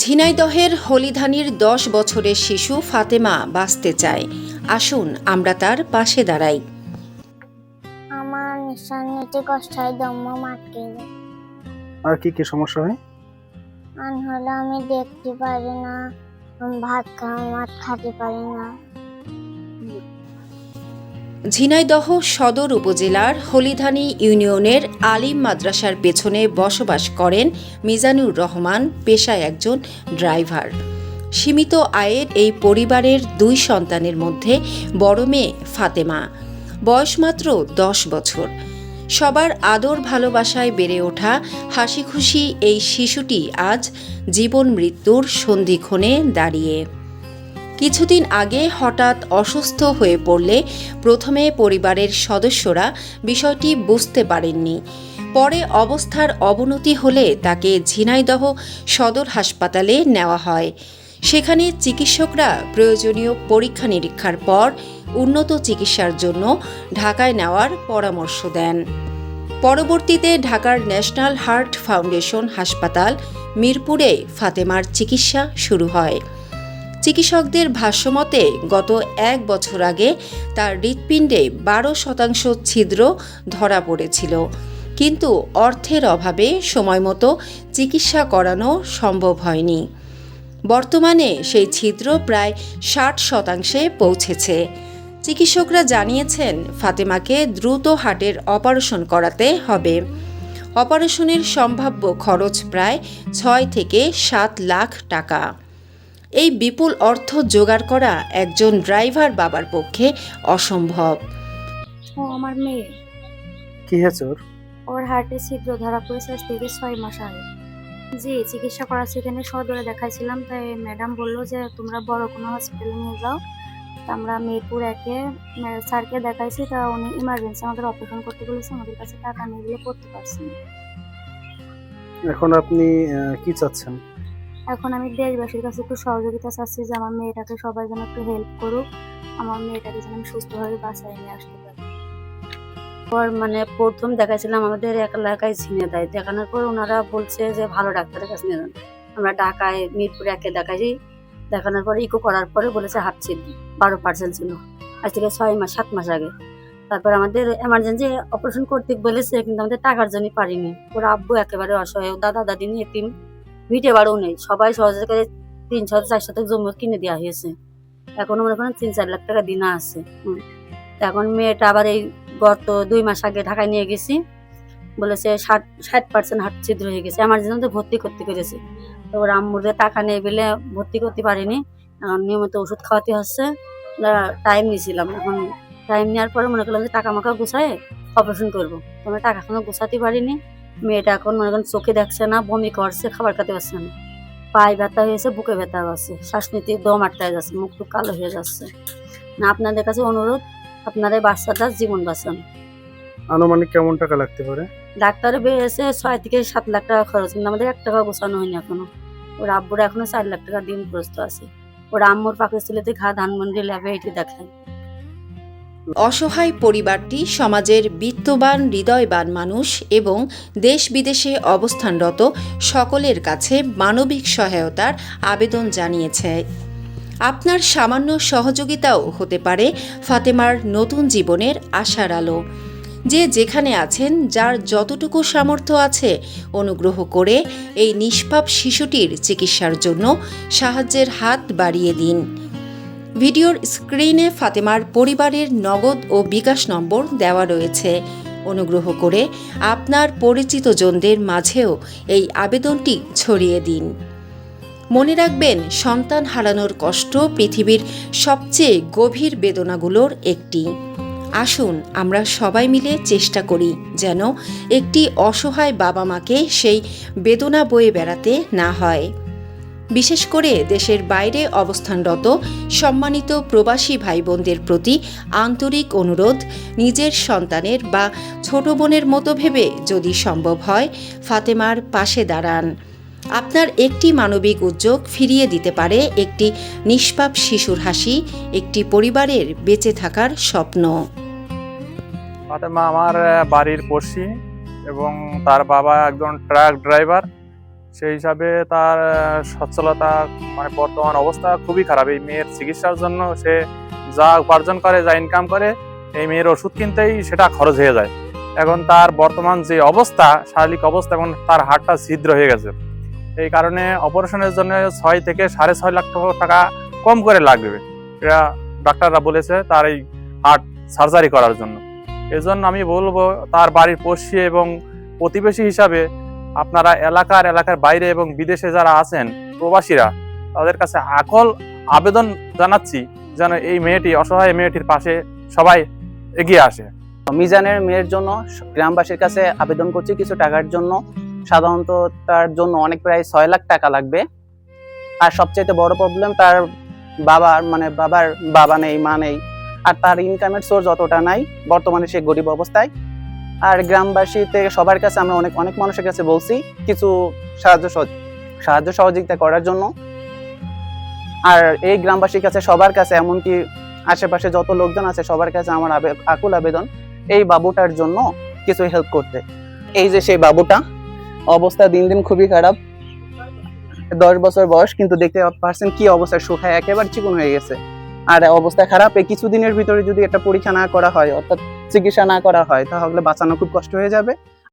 ঝিনাইদহের হলিধানির ১০ বছরের শিশু ফাতেমা বাঁচতে চায়। আসুন আমরা তার পাশে দাঁড়াই। আমার নিঃশ্বাস নিতে কষ্ট হয়, দম আটকে যায়। আর কি কি সমস্যা হয়? হলে আমি দেখতে পারি না, ভাত খাতে পারি না। ঝিনাইদহ সদর উপজেলার হলিধানি ইউনিয়নের আলিম মাদ্রাসার পেছনে বসবাস করেন মিজানুর রহমান, পেশায় একজন ড্রাইভার। সীমিত আয়ের এই পরিবারের ২ সন্তানের মধ্যে বড় মেয়ে ফাতেমা, বয়স মাত্র ১০ বছর। সবার আদর ভালোবাসায় বেড়ে ওঠা হাসিখুশি এই শিশুটি আজ জীবন মৃত্যুর সন্ধিক্ষণে দাঁড়িয়ে। কিছুদিন আগে হঠাৎ অসুস্থ হয়ে পড়লে প্রথমে পরিবারের সদস্যরা বিষয়টি বুঝতে পারেননি। পরে অবস্থার অবনতি হলে তাকে ঝিনাইদহ সদর হাসপাতালে নেওয়া হয়। সেখানে চিকিৎসকরা প্রয়োজনীয় পরীক্ষা নিরীক্ষার পর উন্নত চিকিৎসার জন্য ঢাকায় নেওয়ার পরামর্শ দেন। পরবর্তীতে ঢাকার ন্যাশনাল হার্ট ফাউন্ডেশন হাসপাতাল মিরপুরে ফাতেমার চিকিৎসা শুরু হয়। চিকিৎসকদের ভাষ্যমতে গত ১ বছর আগে তার হৃৎপিণ্ডে ১২% ছিদ্র ধরা পড়েছিল, কিন্তু অর্থের অভাবে সময়মতো চিকিৎসা করানো সম্ভব হয়নি। বর্তমানে সেই ছিদ্র প্রায় ৬০% পৌঁছেছে। চিকিৎসকরা জানিয়েছেন ফাতেমাকে দ্রুত হার্টের অপারেশন করাতে হবে। অপারেশনের সম্ভাব্য খরচ প্রায় ৬ থেকে ৭ লাখ টাকা। এই বিপুল অর্থ জোগাড় করা একজন ড্রাইভার বাবার পক্ষে অসম্ভব। ও আমার মেয়ে, কি হয়েছে ওর? ওর হার্টে ছিদ্র ধরা পড়েছে আজ থেকে ৬ মাস আগে। জি, চিকিৎসা করার সেখানে সদরে দেখাইছিলাম, তাই ম্যাডাম বললো যে তোমরা বড় কোনো হসপিটালে নিয়ে যাও। তা আমরা মিরপুর ১-এ স্যারকে দেখাইছি, তা উনি ইমার্জেন্সি আমাদের অপারেশন করতে বলেছে, আমাদের কাছে টাকা নেই বলে করতে পারছি না। এখন আপনি কি চাচ্ছেন? এখন আমি দেশবাসীর কাছে একটু সহযোগিতা চাচ্ছি যে আমার মেয়েটাকে সবাই যেন একটু হেল্প করুক, আমার মেয়েটাকে যেন আমি সুস্থভাবে বাঁচায় নিয়ে আসতে পারি। প্রথম দেখাইছিলাম আমাদের এলাকায় ঝিনাইদহ, দেখানোর পর ওনারা বলছে যে ভালো ডাক্তারের কাছে নিয়ে যান। আমরা ঢাকায় মিরপুর ১-এ দেখাইছি, দেখানোর পরে ইকো করার পরে বলেছে হার্ট ছিদ্র 12% ছিল, আজ থেকে ৬-৭ মাস আগে। তারপর আমাদের এমার্জেন্সি অপারেশন করতে বলেছে, কিন্তু আমাদের টাকার জন্য পারিনি। ওর আব্বু একেবারে অসহায়, দাদা দাদি নিয়ে এতিম, ভিটে বাড়িও নেই। সবাই সহজে ৩-৪ শতক জমি কিনে দেওয়া হয়েছে, এখনো মনে করেন ৩-৪ লাখ টাকা দিনা আছে। এখন মেয়েটা আবার এই গত ২ মাস আগে ঢাকায় নিয়ে গেছি, বলেছে ৬০% হার্ট ছিদ্র হয়ে গেছে, এমার্জেন্সিতে ভর্তি করতে পেরেছে। তো ওর আম্মুদের টাকা নেই বলে ভর্তি করতে পারিনি, এখন নিয়মিত ওষুধ খাওয়াতে হচ্ছে। টাইম নিয়েছিলাম, এখন টাইম নেওয়ার পরে মনে করলাম যে টাকা মাকা গুছায় অপারেশন করবো, তোমরা টাকা এখনো গুছাতে পারিনি। মেয়েটা এখন মনে করেন চোখে দেখছে না, বমি করছে, খাবার খেতে পারছে না, পায়ে ব্যথা হয়েছে, বুকে ব্যথা আছে, শ্বাস নিতে দম আটকায় যাচ্ছে, মুখ টুক কালো হয়ে যাচ্ছে। না, আপনাদের কাছে অনুরোধ, আপনারা এই বাচ্চাটার জীবন বাঁচান। আনুমানিক কেমন টাকা লাগতে পারে? ডাক্তারে বেড়েছে ৬ থেকে ৭ লাখ টাকা খরচ, কিন্তু আমাদের ১ টাকা গোছানো হয়নি এখনো। ওর আব্বুরা এখনো ৪ লাখ টাকা দিন প্রস্তুত আছে। ওর আম্মুর পাখি ছেলেতে ধানমন্ডি ল্যাবে এটি দেখায়। অসহায় পরিবারটি সমাজের বিত্তবান, হৃদয়বান মানুষ এবং দেশ বিদেশে অবস্থানরত সকলের কাছে মানবিক সহায়তার আবেদন জানিয়েছে। আপনার সামান্য সহযোগিতাও হতে পারে ফাতেমার নতুন জীবনের আশার আলো। যে যেখানে আছেন, যার যতটুকু সামর্থ্য আছে, অনুগ্রহ করে এই নিষ্পাপ শিশুটির চিকিৎসার জন্য সাহায্যের হাত বাড়িয়ে দিন। ভিডিওর স্ক্রিনে ফাতেমার পরিবারের নগদ ও বিকাশ নম্বর দেওয়া রয়েছে। অনুগ্রহ করে আপনার পরিচিতজনদের মাঝেও এই আবেদনটি ছড়িয়ে দিন। মনে রাখবেন, সন্তান হারানোর কষ্ট পৃথিবীর সবচেয়ে গভীর বেদনাগুলোর একটি। আসুন আমরা সবাই মিলে চেষ্টা করি যেন একটি অসহায় বাবা মাকে সেই বেদনা বয়ে বেড়াতে না হয়। বিশেষ করে দেশের বাইরে অবস্থানরত সম্মানিত প্রবাসী ভাই বোনদের প্রতি আন্তরিক অনুরোধ, নিজের সন্তানের বা ছোট বোনের মতো ভেবে যদি সম্ভব হয় ফাতেমার পাশে দাঁড়ান। আপনার একটি মানবিক উদ্যোগ ফিরিয়ে দিতে পারে একটি নিষ্পাপ শিশুর হাসি, একটি পরিবারের বেঁচে থাকার স্বপ্ন। ফাতেমা আমার বাড়ির পড়শি এবং তার বাবা একজন ট্রাক ড্রাইভার। সেই হিসাবে তার সচ্ছলতা মানে বর্তমান অবস্থা খুবই খারাপ। এই মেয়ের চিকিৎসার জন্য সে যা উপার্জন করে, যা ইনকাম করে, এই মেয়ের ওষুধ কিনতেই সেটা খরচ হয়ে যায়। এখন তার বর্তমান যে অবস্থা, শারীরিক অবস্থা, এখন তার হাড়টা ছিদ্র হয়ে গেছে। এই কারণে অপারেশনের জন্য 6 থেকে 6.5 লাখ টাকা কম করে লাগবে, এটা ডাক্তাররা বলেছে তার এই হার্ট সার্জারি করার জন্য। এই জন্য আমি বলবো তার বাড়ির পড়শি এবং প্রতিবেশী হিসাবে আপনারা এলাকার বাইরে এবং বিদেশে যারা আছেন প্রবাসীরা, তাদের কাছে আকল আবেদন জানাচ্ছি যেন এই মেয়েটি, অসহায় মেয়েটির পাশে সবাই এগিয়ে আসে। মিজানের মেয়ের জন্য গ্রামবাসীর কাছে আবেদন করছি কিছু টাকার জন্য। সাধারণত তার জন্য অনেক প্রায় 6 লাখ টাকা লাগবে। আর সবচেয়ে বড় প্রবলেম তার বাবার বাবা নেই, মা নেই, আর তার ইনকামের সোর্স অতটা নাই, বর্তমানে সে গরিব অবস্থায়। আর গ্রামবাসী থেকে সবার কাছে আমরা অনেক মানুষের কাছে বলছি কিছু সাহায্য সহযোগিতা করার জন্য। আর এই গ্রামবাসীর কাছে সবার কাছে, এমনকি আশেপাশে যত লোকজন আছে সবার কাছে আমার আকুল আবেদন এই বাবুটার জন্য কিছু হেল্প করতে। এই যে সেই বাবুটা, অবস্থা দিন দিন খুবই খারাপ, 10 বছর বয়স, কিন্তু দেখতে পারছেন কি অবস্থা, শুকায় একেবারে চিকন হয়ে গেছে। আর অবস্থা খারাপ, এই কিছুদিনের ভিতরে যদি একটা পরীক্ষা না করা হয়, অর্থাৎ চিকিৎসা না করা হয়, তাহলে বাঁচানো খুব কষ্ট হয়ে যাবে।